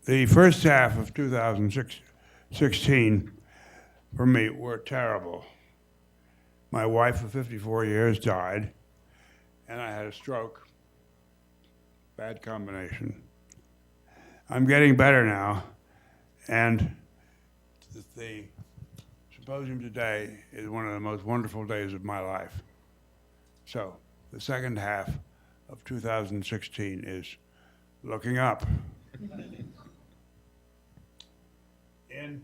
The first half of 2016 for me were terrible. My wife of 54 years died, and I had a stroke. Bad combination. I'm getting better now, and the symposium today is one of the most wonderful days of my life. So the second half of 2016 is looking up. In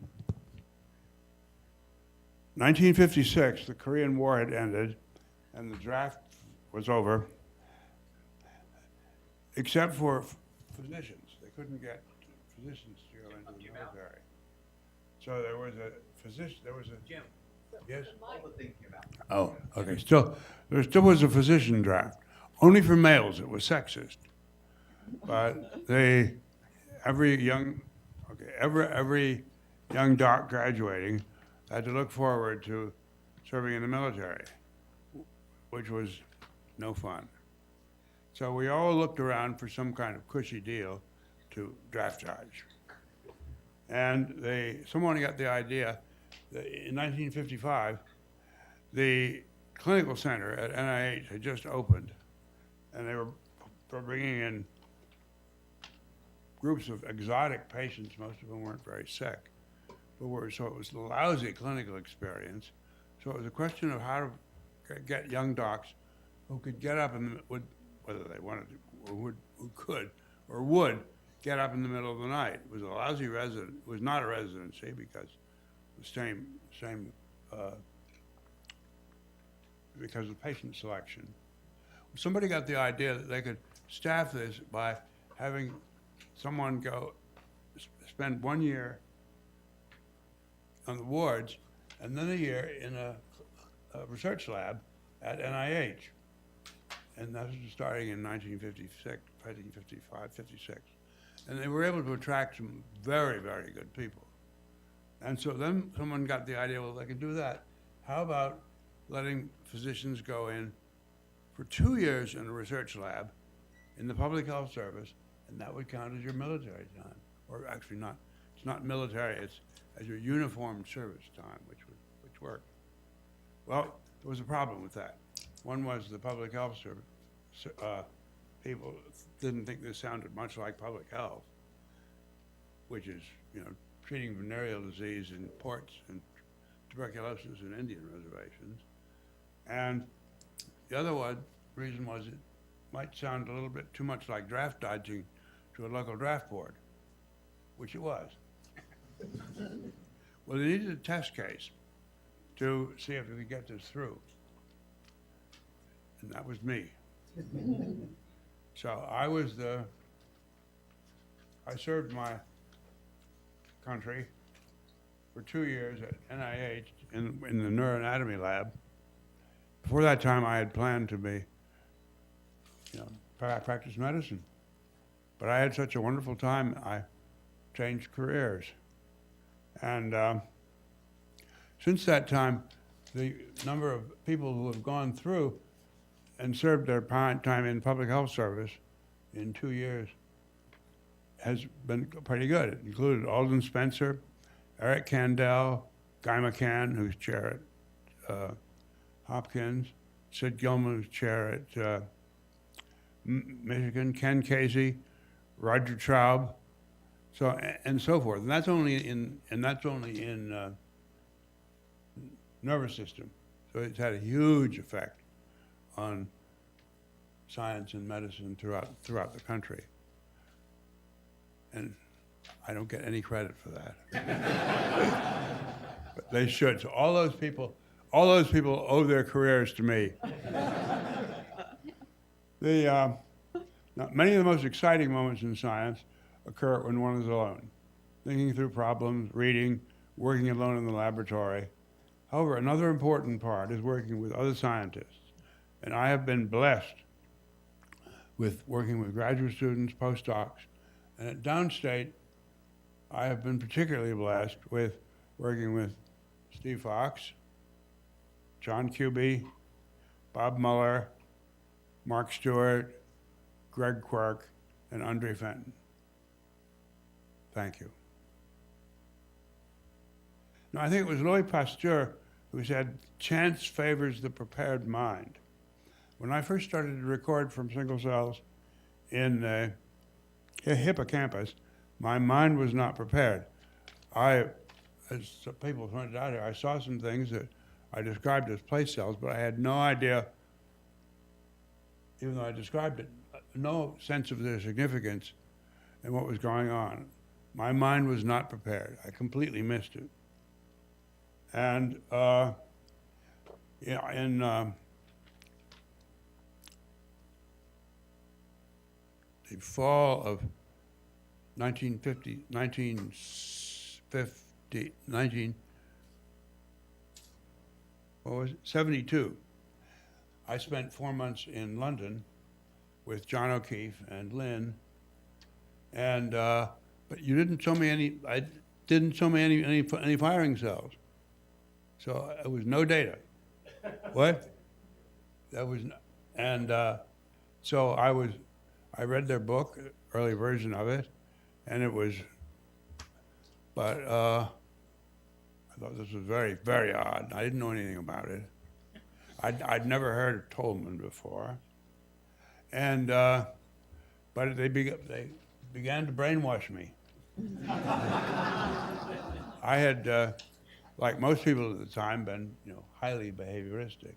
1956, the Korean War had ended, and the draft was over, except for physicians. They couldn't get physicians to go into the military. So there was a physician, Jim. yes? All the things came out. Oh, okay, there still was a physician draft. Only for males, it was sexist. But every young doc graduating had to look forward to serving in the military, which was no fun. So we all looked around for some kind of cushy deal to draft dodge. And someone got the idea that in 1955, the clinical center at NIH had just opened, and they were bringing in groups of exotic patients. Most of them weren't very sick, so it was a lousy clinical experience. So it was a question of how to get young docs who could get up and whether they wanted to or would get up in the middle of the night. It was a lousy it was not a residency because because of patient selection. Somebody got the idea that they could staff this by having someone spend 1 year on the wards and then a year in a research lab at NIH. And that was starting in 1955, 56. And they were able to attract some very, very good people. And so then someone got the idea, well, they can do that. How about letting physicians go in for 2 years in a research lab in the public health service, and that would count as your military time. Or actually not, it's not military, it's as your uniformed service time, which worked. Well, there was a problem with that. One was the public health service. People didn't think this sounded much like public health, which is, treating venereal disease in ports and tuberculosis in Indian reservations. And the other reason was it might sound a little bit too much like draft dodging to a local draft board, which it was. Well, they needed a test case to see if we could get this through. And that was me. So I served my country for 2 years at NIH in the neuroanatomy lab. Before that time, I had planned to practice medicine. But I had such a wonderful time, I changed careers. And since that time, the number of people who have gone through and served their time in public health service in 2 years has been pretty good. It included Alden Spencer, Eric Kandel, Guy McCann, who's chair at Hopkins, Sid Gilman, who's chair at Michigan, Ken Casey, Roger Traub, and so forth. And that's only in nervous system. So it's had a huge effect on science and medicine throughout the country. And I don't get any credit for that. But they should. So all those people owe their careers to me. Now, many of the most exciting moments in science occur when one is alone, thinking through problems, reading, working alone in the laboratory. However, another important part is working with other scientists. And I have been blessed with working with graduate students, postdocs, and at Downstate, I have been particularly blessed with working with Steve Fox, John Kuby, Bob Muller, Mark Stewart, Greg Quirk, and Andre Fenton. Thank you. Now, I think it was Louis Pasteur who said, chance favors the prepared mind. When I first started to record from single cells in the hippocampus, my mind was not prepared. As people pointed out here, I saw some things that I described as place cells, but I had no idea, even though I described it, no sense of their significance and what was going on. My mind was not prepared. I completely missed it. And in the fall of 72, I spent 4 months in London with John O'Keefe and Lynn, and but you didn't show me any. I didn't show me any firing cells, so it was no data. What? That was, and so I read their book, early version of it, and it was, but I thought this was very, very odd. I didn't know anything about it. I'd never heard of Tolman before, and but they began to brainwash me. I had, like most people at the time, been highly behavioristic,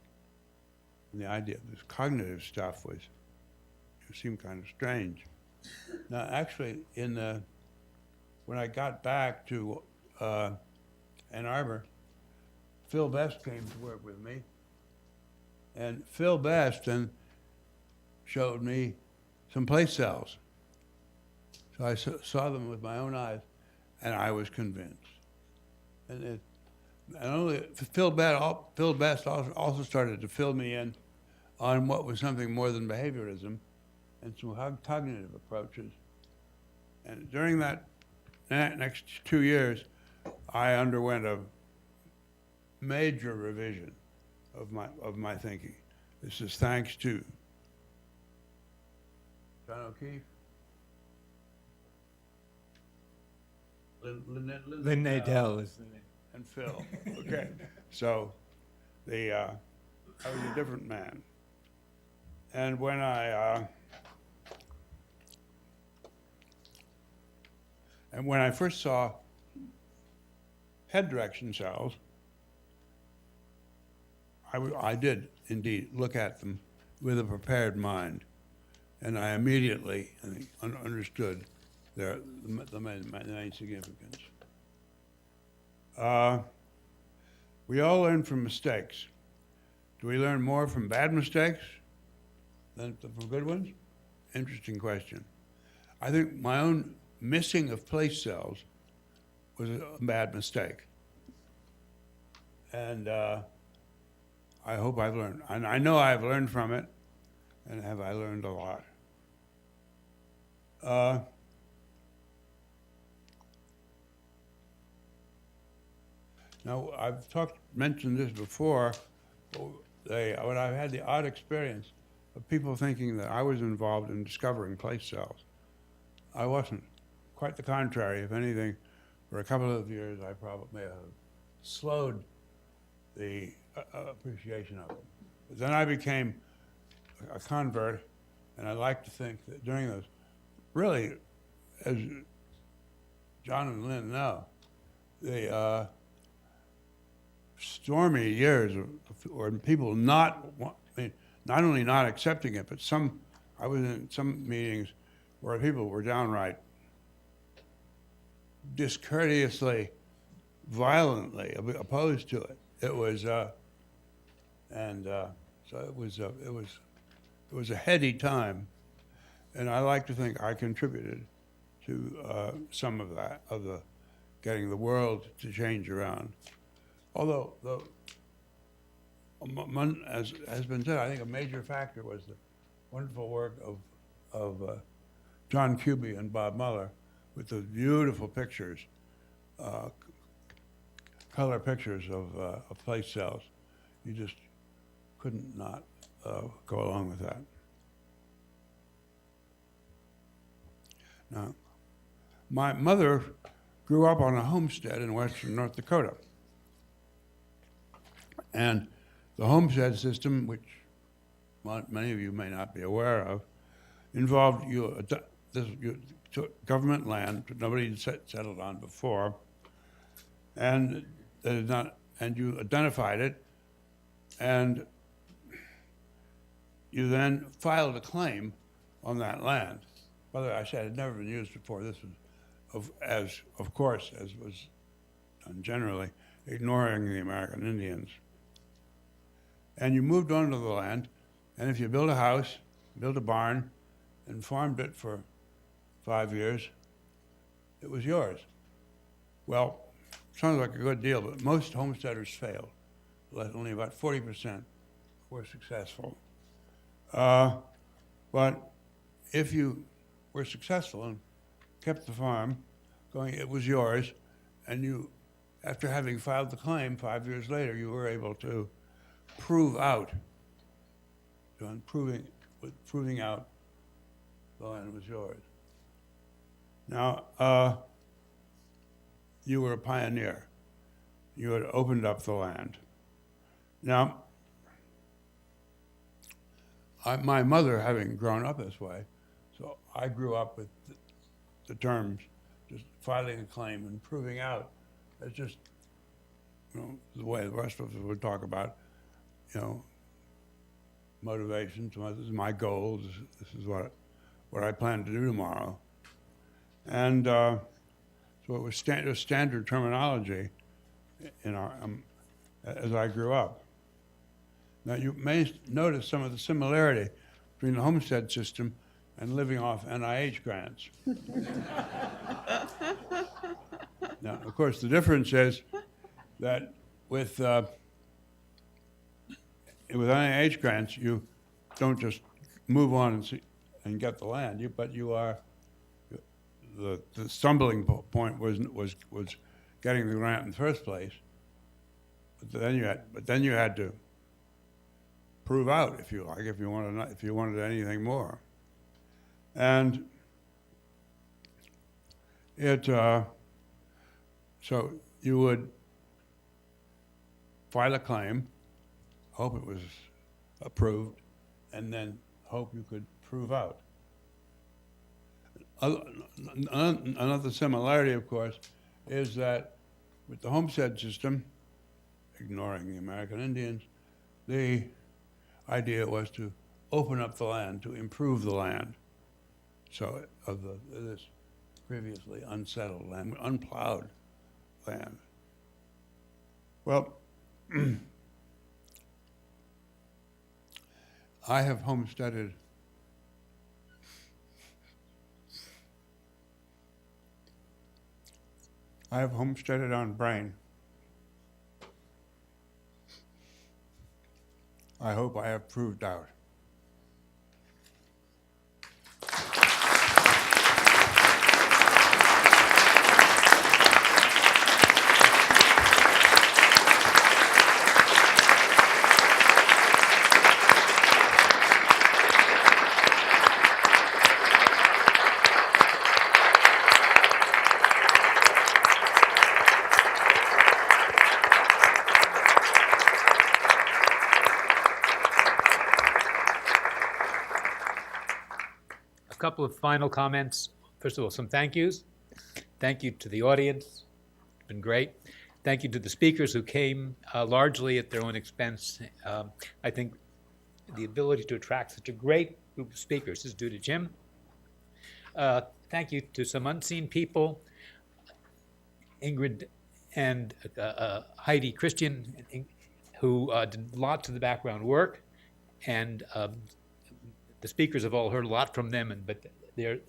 and the idea of this cognitive stuff seemed kind of strange. Now, actually, when I got back to Ann Arbor, Phil Best came to work with me, and Phil Best then showed me some place cells. So I saw them with my own eyes, and I was convinced. And Phil Best also started to fill me in on what was something more than behaviorism and some cognitive approaches. And during that next 2 years, I underwent a major revision of my thinking. This is thanks to John O'Keefe, Lynn Nadel is the name. and Phil. Okay, so I was a different man. And when I first saw head direction cells, I did indeed look at them with a prepared mind, and I immediately understood the main significance. We all learn from mistakes. Do we learn more from bad mistakes than from good ones? Interesting question. I think my own missing of place cells was a bad mistake. And I hope I've learned, and I know I've learned from it, and have I learned a lot. Now, I've mentioned this before, when I've had the odd experience of people thinking that I was involved in discovering place cells. I wasn't. Quite the contrary. If anything, for a couple of years, I probably may have slowed the appreciation of it. But then I became a convert, and I like to think that during those, really, as John and Lynn know, the stormy years or people not only not accepting it, but I was in some meetings where people were downright discourteously, violently opposed to it. It was, so it was a heady time, and I like to think I contributed to some of that, of the getting the world to change around. Although, as has been said, I think a major factor was the wonderful work of John Kuby and Bob Muller with the beautiful pictures, color pictures of place cells. You just couldn't not go along with that. Now, my mother grew up on a homestead in western North Dakota. And the homestead system, which many of you may not be aware of, involved you took government land that nobody had settled on before, and you identified it, and you then filed a claim on that land. By the way, I said it had never been used before. This was, of course, as was done generally, ignoring the American Indians. And you moved onto the land, and if you built a house, built a barn, and farmed it for 5 years, it was yours. Well, sounds like a good deal, but most homesteaders failed. Only about 40% were successful. But if you were successful and kept the farm going, it was yours, and you, after having filed the claim 5 years later, you were able to prove out, proving out the land was yours. Now, you were a pioneer. You had opened up the land. Now, my mother, having grown up this way, so I grew up with the terms, just filing a claim and proving out. It's just, the way the rest of us would talk about, motivations. This is my goal. This is what I plan to do tomorrow. And so it was standard terminology in our as I grew up. Now you may notice some of the similarity between the homestead system and living off NIH grants. Now, of course, the difference is that with NIH grants, you don't just move on and get the land, but you are the stumbling point was getting the grant in the first place. But then you had to prove out, if you like, if you wanted anything more, and so you would file a claim, hope it was approved, and then hope you could prove out. Another similarity, of course, is that with the homestead system, ignoring the American Indians, the idea was to open up the land, to improve the land, so of this previously unsettled land, unplowed land. Well, I have homesteaded on Brain. I hope I have proved out. Couple of final comments. First of all, some thank yous. Thank you to the audience. It's been great. Thank you to the speakers who came largely at their own expense. I think the ability to attract such a great group of speakers is due to Jim. Thank you to some unseen people, Ingrid and Heidi Christian, who did lots of the background work, and the speakers have all heard a lot from them, but they're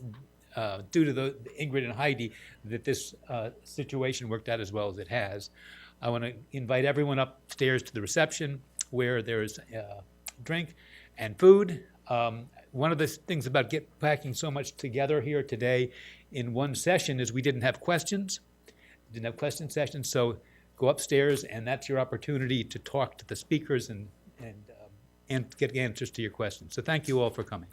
due to the Ingrid and Heidi that this situation worked out as well as it has. I want to invite everyone upstairs to the reception where there's drink and food. One of the things about packing so much together here today in one session is we didn't have questions. Didn't have question sessions, so go upstairs, and that's your opportunity to talk to the speakers and get answers to your questions. So thank you all for coming.